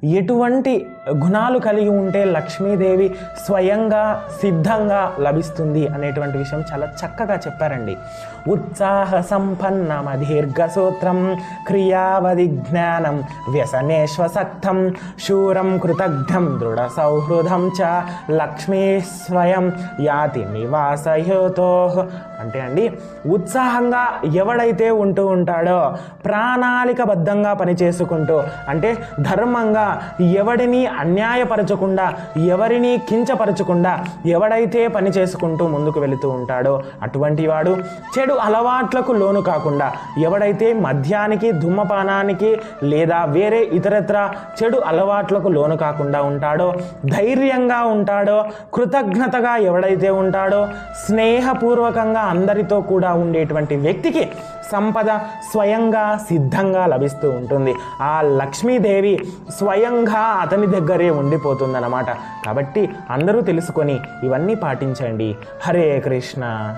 ఎటువంటి గుణాలు కలిగి ఉంటే లక్ష్మీదేవి స్వయంగా సిద్ధంగా లభిస్తుంది అనేటువంటి విషయం చాలా చక్కగా చెప్పారండి. ఉత్సాహ సంపన్నం దీర్ఘసూత్రం క్రియావధి జ్ఞానం వ్యసనేశ్వసక్తం శూరం కృతజ్ఞం దృఢ సౌహృదం చ లక్ష్మీ స్వయం యాతి నివాసయోతో. అంటే అండి, ఉత్సాహంగా ఎవడైతే ఉంటూ ఉంటాడో, ప్రణాళికబద్ధంగా పనిచేసుకుంటూ, అంటే ధర్మంగా ఎవడిని అన్యాయపరచకుండా, ఎవరిని కించపరచకుండా ఎవడైతే పని చేసుకుంటూ ముందుకు వెళుతూ ఉంటాడో అటువంటి వాడు, చెడు అలవాట్లకు లోను కాకుండా ఎవడైతే మద్యానికి, ధూమపానానికి లేదా వేరే ఇతరత్ర చెడు అలవాట్లకు లోను కాకుండా ఉంటాడో, ధైర్యంగా ఉంటాడో, కృతజ్ఞతగా ఎవడైతే ఉంటాడో, స్నేహపూర్వకంగా అందరితో కూడా ఉండేటువంటి వ్యక్తికి సంపద స్వయంగా సిద్ధంగా లభిస్తూ ఉంటుంది. ఆ లక్ష్మీదేవి స్వయంగా అతని దగ్గరే ఉండిపోతుందన్నమాట. కాబట్టి అందరూ తెలుసుకొని ఇవన్నీ పాటించండి. హరే కృష్ణ.